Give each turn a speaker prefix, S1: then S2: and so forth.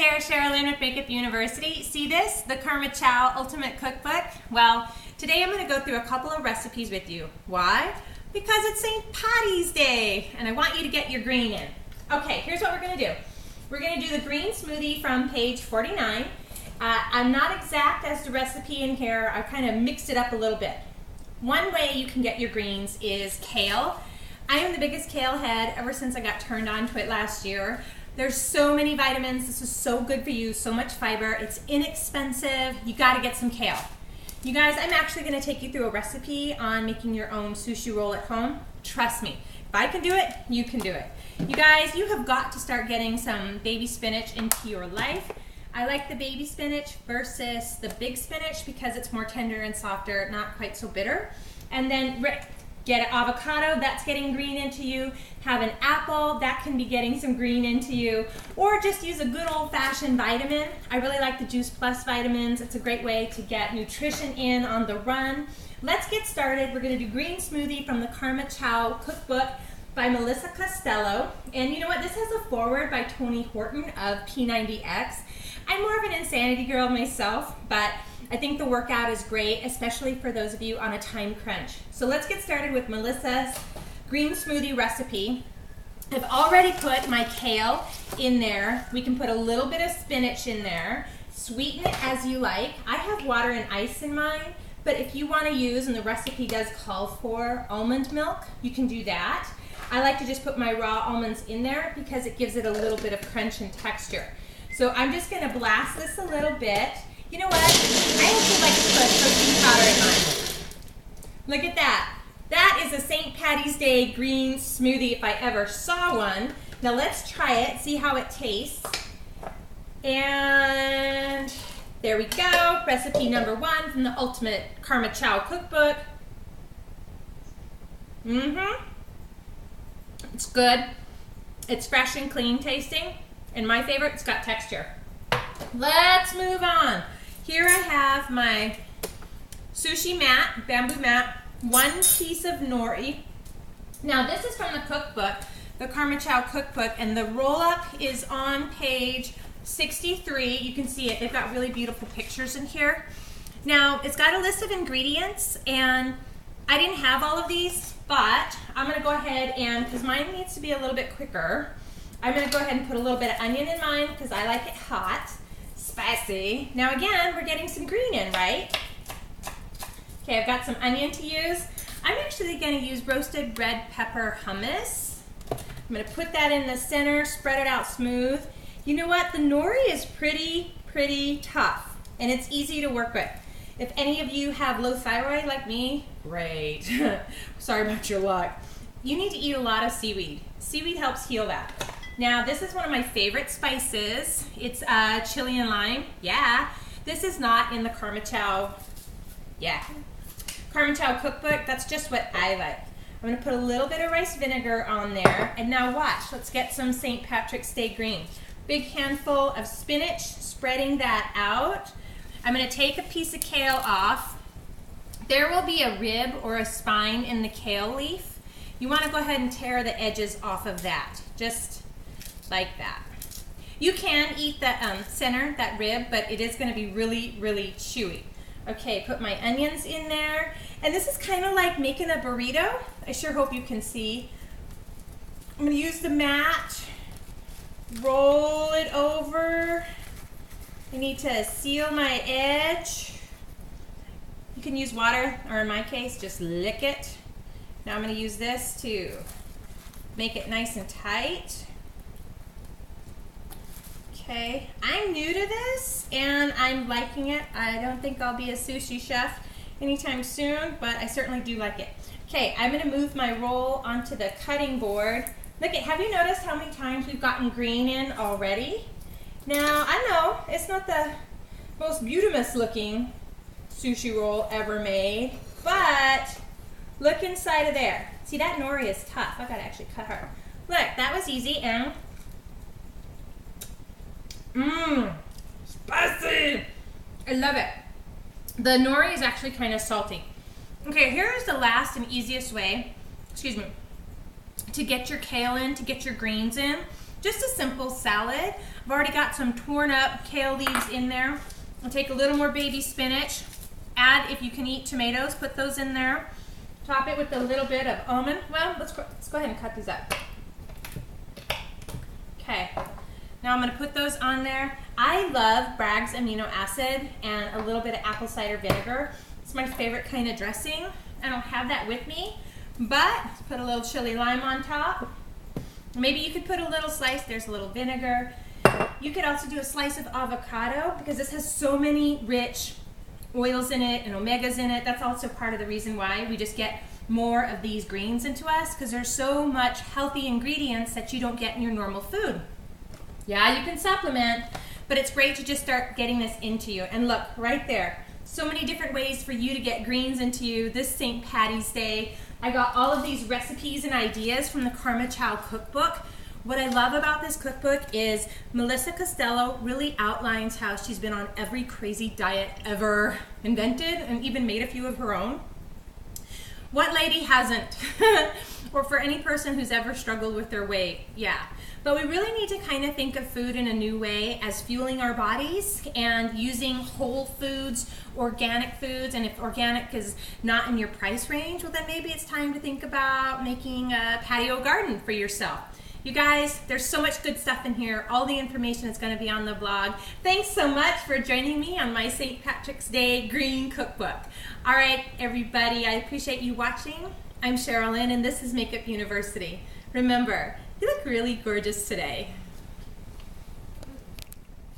S1: there, Sherilyn with Makeup University. See this? The Karma Chow Ultimate Cookbook? Well, today I'm going to go through a couple of recipes with you. Why? Because it's St. Patty's Day and I want you to get your green in. Okay, here's what we're going to do. We're going to do the green smoothie from page 49. I'm not exact as the recipe in here. I kind of mixed it up a little bit. One way you can get your greens is kale. I am the biggest kale head ever since I got turned on to it last year. There's so many vitamins. This is so good for you, so much fiber. It's inexpensive. You got to get some kale. You guys, I'm actually going to take you through a recipe on making your own sushi roll at home. Trust me, if I can do it, you can do it. You guys, you have got to start getting some baby spinach into your life. I like the baby spinach versus the big spinach because it's more tender and softer, not quite so bitter. And then get an avocado, that's getting green into you. Have an apple, that can be getting some green into you. Or just use a good old-fashioned vitamin. I really like the Juice Plus vitamins. It's a great way to get nutrition in on the run. Let's get started. We're gonna do green smoothie from the Karma Chow Cookbook by Melissa Costello. And you know what, this has a foreword by Tony Horton of P90X. I'm more of an insanity girl myself, but I think the workout is great, especially for those of you on a time crunch. So let's get started with Melissa's green smoothie recipe. I've already put my kale in there. We can put a little bit of spinach in there. Sweeten it as you like. I have water and ice in mine, but if you want to use, and the recipe does call for almond milk, you can do that. I like to just put my raw almonds in there because it gives it a little bit of crunch and texture. So I'm just going to blast this a little bit. You know what? I also like to put protein powder in mine. Look at that. That is a St. Patty's Day green smoothie if I ever saw one. Now let's try it, see how it tastes. And there we go. Recipe number 1 from the Ultimate Karma Chow Cookbook. It's good. It's fresh and clean tasting. And my favorite, it's got texture. Let's move on. Here I have my sushi mat, bamboo mat, 1 piece of nori. Now this is from the cookbook, the Karma Chow Cookbook, and the roll-up is on page 63. You can see it. They've got really beautiful pictures in here. Now it's got a list of ingredients, and I didn't have all of these, but I'm going to go ahead and, because mine needs to be a little bit quicker, I'm going to go ahead and put a little bit of onion in mine because I like it hot, spicy. Now again, we're getting some green in, right? Okay, I've got some onion to use. I'm actually going to use roasted red pepper hummus. I'm going to put that in the center, spread it out smooth. You know what? The nori is pretty tough, and it's easy to work with. If any of you have low thyroid like me, great. Sorry about your luck. You need to eat a lot of seaweed. Seaweed helps heal that. Now, this is one of my favorite spices. It's chili and lime. Yeah. This is not in the Karma Chow. Yeah. Karma Chow Cookbook. That's just what I like. I'm going to put a little bit of rice vinegar on there. And now watch. Let's get some St. Patrick's Day green. Big handful of spinach. Spreading that out. I'm going to take a piece of kale off. There will be a rib or a spine in the kale leaf. You want to go ahead and tear the edges off of that. Just like that. You can eat the center, that rib, but it is going to be really chewy. Okay, put my onions in there. And this is kind of like making a burrito. I sure hope you can see. I'm going to use the mat, roll it over. I need to seal my edge. You can use water, or in my case, just lick it. Now I'm going to use this to make it nice and tight. Okay, I'm new to this and I'm liking it. I don't think I'll be a sushi chef anytime soon, but I certainly do like it. Okay, I'm going to move my roll onto the cutting board. Look at, have you noticed how many times we've gotten green in already? Now, I know it's not the most beautiful looking sushi roll ever made, but look inside of there. See, that nori is tough. I gotta actually cut her. Look, that was easy, and spicy! I love it. The nori is actually kind of salty. Okay, here is the last and easiest way, excuse me, to get your kale in, to get your greens in. Just a simple salad. I've already got some torn up kale leaves in there. I'll take a little more baby spinach. Add, if you can eat tomatoes, put those in there. Top it with a little bit of almond. Well, let's go ahead and cut these up. Okay, now I'm gonna put those on there. I love Bragg's amino acid and a little bit of apple cider vinegar. It's my favorite kind of dressing. I don't have that with me, but put a little chili lime on top. Maybe you could put a little slice, there's a little vinegar. You could also do a slice of avocado because this has so many rich oils in it and omegas in it. That's also part of the reason why we just get more of these greens into us, because there's so much healthy ingredients that you don't get in your normal food. Yeah, you can supplement, but it's great to just start getting this into you. And look, right there, so many different ways for you to get greens into you this St. Patty's Day. I got all of these recipes and ideas from the Karma Chow cookbook. What I love about this cookbook is Melissa Costello really outlines how she's been on every crazy diet ever invented and even made a few of her own. What lady hasn't? Or for any person who's ever struggled with their weight, yeah. But we really need to kind of think of food in a new way as fueling our bodies and using whole foods, organic foods, and if organic is not in your price range, well then maybe it's time to think about making a patio garden for yourself. You guys, there's so much good stuff in here. All the information is going to be on the blog. Thanks so much for joining me on my St. Patrick's Day Green Cookbook. All right, everybody, I appreciate you watching. I'm Sherilyn, and this is Makeup University. Remember, you look really gorgeous today.